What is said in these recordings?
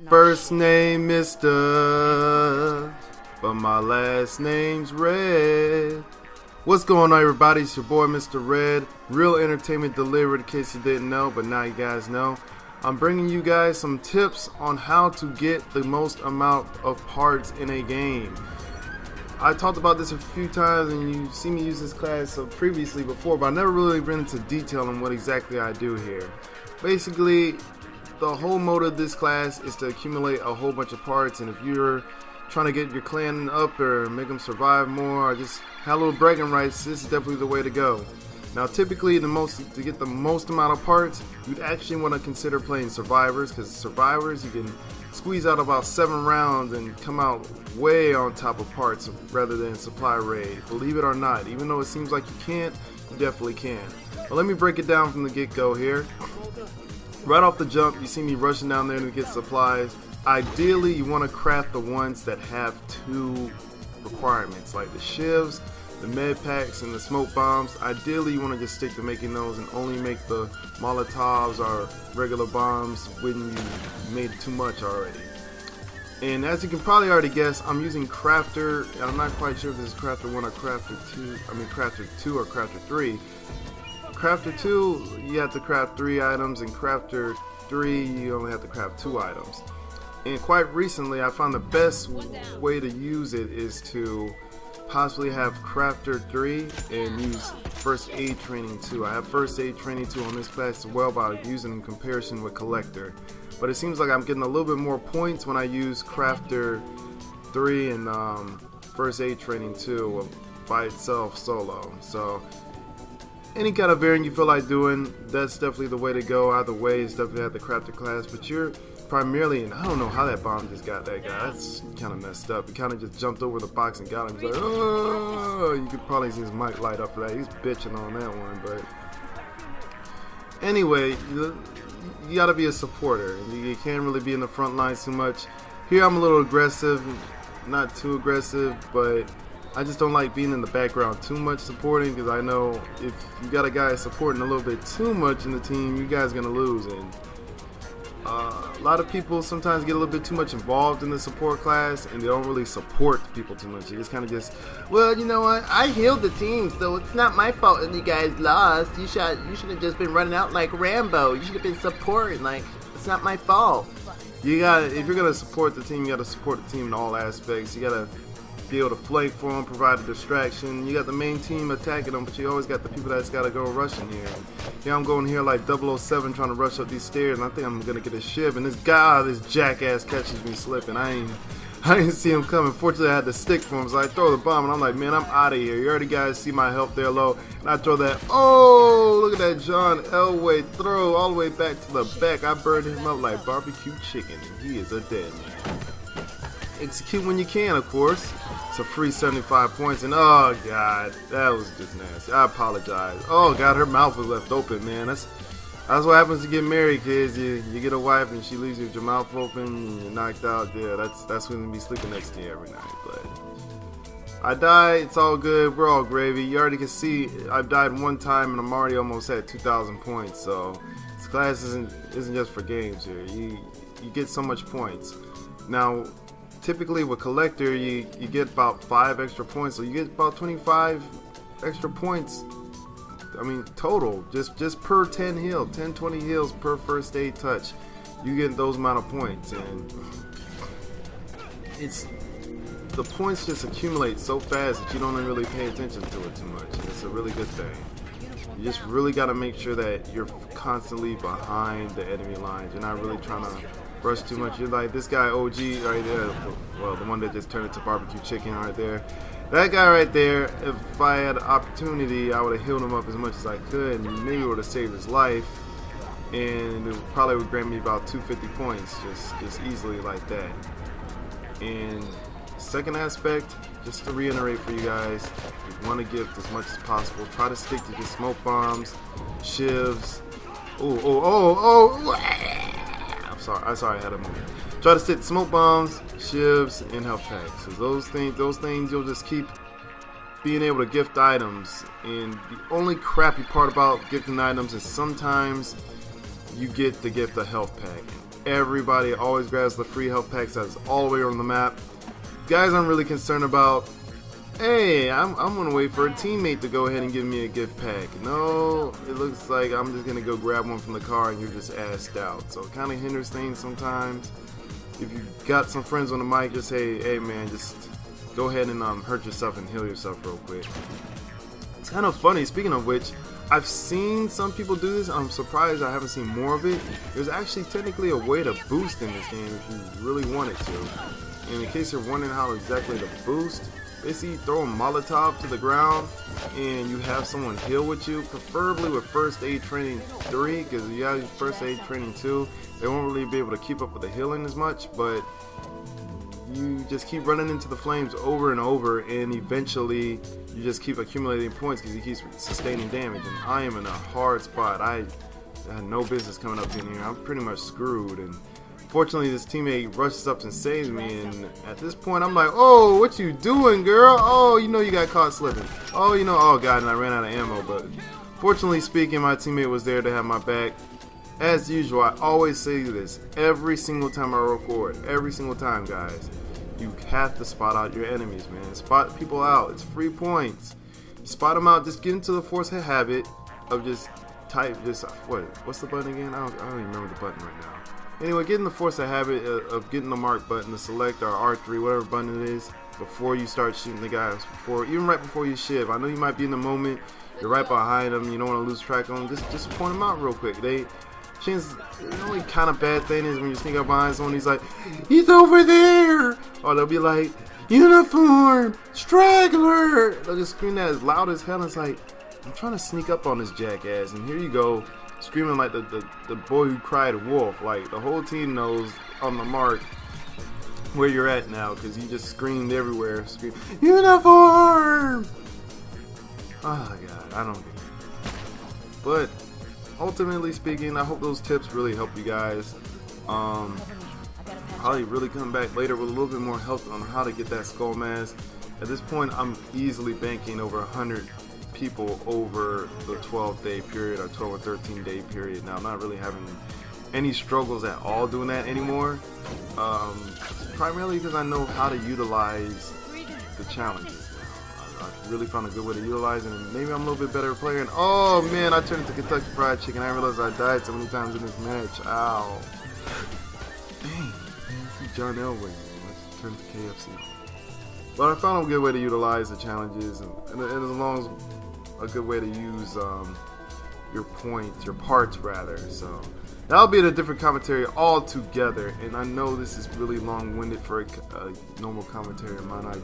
First name Mr. But my last name's Red. What's going on, everybody? It's your boy Mr. Red. Real entertainment delivered, in case you didn't know, but now you guys know. I'm bringing you guys some tips on how to get the most amount of parts in a game. I talked about this a few times and you've seen me use this class previously before, but I never really went into detail on what exactly I do here. Basically, the whole mode of this class is to accumulate a whole bunch of parts, and if you're trying to get your clan up or make them survive more or just have a little bragging rights, this is definitely the way to go. Now typically to get the most amount of parts, you'd actually want to consider playing survivors, because survivors you can squeeze out about 7 rounds and come out way on top of parts rather than supply raid. Believe it or not, even though it seems like you can't, you definitely can. But let me break it down from the get-go here. Right off the jump, you see me rushing down there to get supplies. Ideally, you want to craft the ones that have 2 requirements, like the shivs, the med packs, and the smoke bombs. Ideally, you want to just stick to making those and only make the molotovs or regular bombs when you made too much already. And as you can probably already guess, I'm using Crafter. I'm not quite sure if this is Crafter 1 or Crafter 2. I mean Crafter 2 or Crafter 3. Crafter 2, you have to craft 3 items, and Crafter 3, you only have to craft 2 items. And quite recently, I found the best way to use it is to possibly have Crafter 3 and use First Aid Training 2. I have First Aid Training 2 on this class as well, by using in comparison with Collector. But it seems like I'm getting a little bit more points when I use Crafter 3 and First Aid Training 2 by itself solo. So any kind of variant you feel like doing, that's definitely the way to go. Either way, it's definitely at the Crafter class, but you're primarily, and I don't know how that bomb just got that guy. That's kind of messed up. He kind of just jumped over the box and got him. He's like, oh, you could probably see his mic light up for that. He's bitching on that one, but anyway, you gotta be a supporter. You can't really be in the front lines too much. Here I'm a little aggressive, not too aggressive, but I just don't like being in the background too much supporting, because I know if you got a guy supporting a little bit too much in the team, you guys are gonna lose. And a lot of people sometimes get a little bit too much involved in the support class, and they don't really support people too much. They just kind of well, you know what? I healed the team, so it's not my fault that you guys lost. You should have just been running out like Rambo. You should have been supporting. Like, it's not my fault. If you're gonna support the team, you gotta support the team in all aspects. You gotta be able to flank for them, provide a distraction. You got the main team attacking them, but you always got the people that's got to go rushing here. Yeah, I'm going here like 007 trying to rush up these stairs, and I think I'm gonna get a shiv, and this jackass catches me slipping. I didn't see him coming. Fortunately, I had the stick for him, so I throw the bomb, and I'm like, man, I'm out of here. You already guys see my health there low, and I throw that. Oh, look at that John Elway throw all the way back to the back. I burned him up like barbecue chicken, and he is a dead man. Execute when you can, of course. It's a free 75 points, and oh god, that was just nasty. I apologize. Oh god, her mouth was left open, man. That's what happens to get married, kids. You get a wife and she leaves you with your mouth open and you're knocked out. Yeah, that's when you be sleeping next to you every night. But I died. It's all good. We're all gravy. You already can see I've died one time and I'm already almost at 2,000 points. So this class isn't just for games here. You get so much points. Now, typically with Collector, you get about 5 extra points, so you get about 25 extra points. I mean, total, just per 10 heal, 10-20 heals per first aid touch, you get those amount of points, and the points just accumulate so fast that you don't really pay attention to it too much. And it's a really good thing. You just really got to make sure that you're constantly behind the enemy lines. You're not really trying to rush too much. You're like this guy OG right there, well, the one that just turned into barbecue chicken right there. That guy right there, if I had an opportunity, I would have healed him up as much as I could, and maybe would have saved his life, and it probably would grant me about 250 points just easily like that. And second aspect, just to reiterate for you guys, you want to gift as much as possible. Try to stick to just smoke bombs, shivs. I'm sorry, I had a moment. Try to stick to smoke bombs, shivs, and health packs. So those things you'll just keep being able to gift items. And the only crappy part about gifting items is sometimes you get to gift a health pack. everybody always grabs the free health packs that's all the way on the map. Guys, I'm really concerned about, hey, I'm gonna wait for a teammate to go ahead and give me a gift pack. No, it looks like I'm just gonna go grab one from the car and you're just assed out. So it kind of hinders things sometimes. If you got some friends on the mic, just say, hey man, just go ahead and hurt yourself and heal yourself real quick. It's kind of funny, speaking of which, I've seen some people do this. I'm surprised I haven't seen more of it. There's actually technically a way to boost in this game if you really wanted to. And in case you're wondering how exactly to boost, basically throw a Molotov to the ground and you have someone heal with you, preferably with first aid training 3, because if you have first aid training 2, they won't really be able to keep up with the healing as much, but you just keep running into the flames over and over, and eventually you just keep accumulating points because you keep sustaining damage. And I am in a hard spot. I had no business coming up in here. I'm pretty much screwed, and fortunately this teammate rushes up and saves me, and at this point I'm like, oh, what you doing, girl? Oh, you know you got caught slipping. Oh, you know, oh god, and I ran out of ammo. But fortunately speaking, my teammate was there to have my back. As usual, I always say this every single time I record, every single time, guys. You have to spot out your enemies, man. Spot people out. It's free points. Spot them out. Just get into the force of habit of just what's the button again? I don't even remember the button right now. Anyway, get in the force of habit of getting the mark button to select our R3, whatever button it is, before you start shooting the guys. Even right before you shiv. I know you might be in the moment. You're right behind them. You don't want to lose track of them. Just point them out real quick. The only kind of bad thing is when you sneak up behind someone, he's like, he's over there! Or they'll be like, uniform! Straggler! They'll just scream that as loud as hell, and it's like, I'm trying to sneak up on this jackass, and here you go, screaming like the boy who cried wolf. Like, the whole team knows on the mark where you're at now, because you just screamed everywhere, uniform! Oh god, I don't get it. But ultimately speaking, I hope those tips really help you guys. Probably really come back later with a little bit more help on how to get that skull mask. At this point, I'm easily banking over 100 people over the 12-day period or 12 or 13-day period. Now, I'm not really having any struggles at all doing that anymore. Primarily because I know how to utilize the challenges. I really found a good way to utilize it, and maybe I'm a little bit better player. And oh man, I turned into Kentucky Fried Chicken. I realized I died so many times in this match. Ow. Dang, man, it's John Elway. Let's turn to KFC. But I found a good way to utilize the challenges, and as long as a good way to use your points, your parts rather. So that'll be in a different commentary altogether. And I know this is really long-winded for a normal commentary of mine. I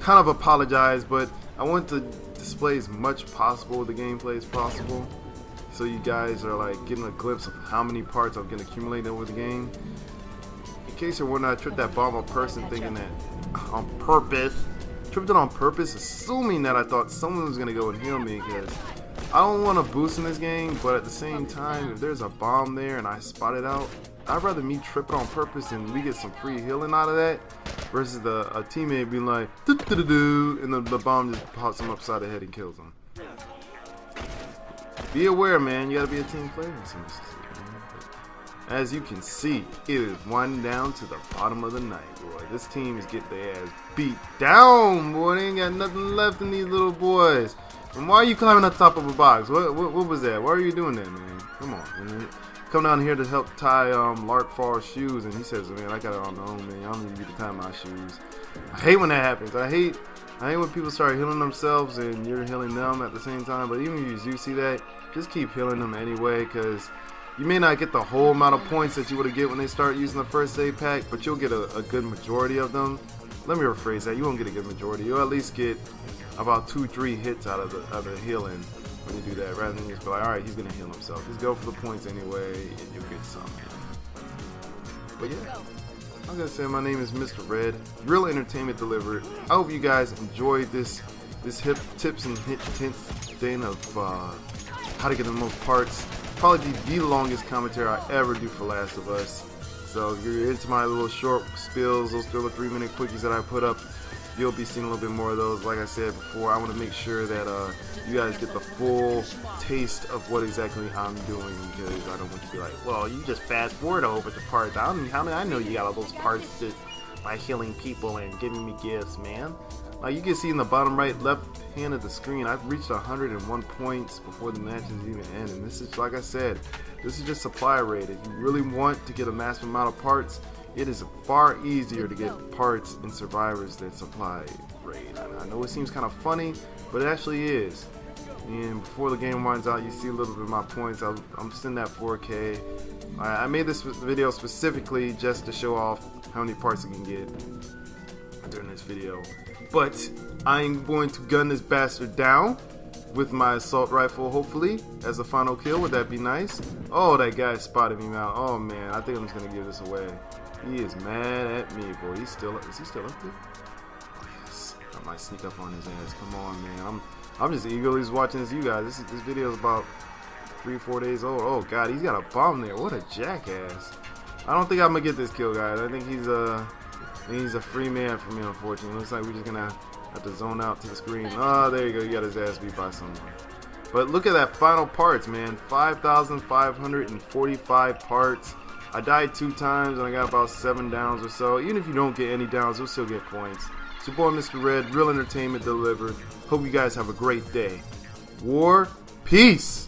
kind of apologize, but I want to display as much possible of the gameplay as possible, so you guys are like getting a glimpse of how many parts I'm gonna accumulate over the game. In case you're wondering, I tripped that bomb on person thinking that on purpose. Tripped it on purpose, assuming that I thought someone was gonna go and heal me, because I don't want to boost in this game, but at the same time, if there's a bomb there and I spot it out, I'd rather me trip it on purpose and we get some free healing out of that, versus a teammate being like, doo-doo-doo-doo, and the bomb just pops him upside the head and kills him. Be aware, man. You gotta be a team player in some instances, man. As you can see, it is winding down to the bottom of the night, boy. This team is getting their ass beat down, boy. They ain't got nothing left in these little boys. And why are you climbing on top of a box? What was that? Why are you doing that, man? Come on, man. Come down here to help tie Lark Fall's shoes, and he says, man, I got it on my own, man. I don't need you to tie my shoes. I hate when that happens. I hate when people start healing themselves and you're healing them at the same time. But even if you do see that, just keep healing them anyway, because you may not get the whole amount of points that you would get when they start using the first aid pack, but you'll get a good majority of them. Let me rephrase that. You won't get a good majority. You'll at least get about 2-3 hits out of the healing when you do that, rather than just be like, alright, he's gonna heal himself. Just go for the points anyway, and you'll get some. But yeah, I'm gonna say my name is Mr. Red, Real Entertainment Delivered. I hope you guys enjoyed this hip tips and hints thing of how to get the most parts. Probably the longest commentary I ever do for Last of Us. So if you're into my little short spills, those little 3-minute quickies that I put up, you'll be seeing a little bit more of those. Like I said before, I want to make sure that you guys get the full taste of what exactly I'm doing, because I don't want you to be like, well, you just fast forward a whole bunch of parts. How many I know you got all those parts just by healing people and giving me gifts, man. Like you can see in the bottom right left hand of the screen, I've reached 101 points before the matches even end, and this is, like I said, this is just supply rate. If you really want to get a massive amount of parts, it is far easier to get parts in Survivors than supply rate. I know it seems kind of funny, but it actually is. And before the game winds out, you see a little bit of my points. I'm sitting at 4K. I made this video specifically just to show off how many parts you can get during this video. But I'm going to gun this bastard down with my assault rifle, hopefully, as a final kill. Would that be nice? Oh, that guy spotted me now. Oh man, I think I'm just gonna give this away. He is mad at me, boy. Is he still up there? Oh yes. I might sneak up on his ass. Come on, man. I'm just eagerly watching this. You guys, this video is about 3-4 days old. Oh god, he's got a bomb there. What a jackass. I don't think I'm gonna get this kill, guys. I think he's a free man for me, unfortunately. Looks like we're just gonna have to zone out to the screen. Oh, there you go. You got his ass beat by someone. But look at that final parts, man. 5,545 parts. I died 2 times and I got about 7 downs or so. Even if you don't get any downs, you'll still get points. It's your boy, Mr. Red. Real entertainment delivered. Hope you guys have a great day. War, peace.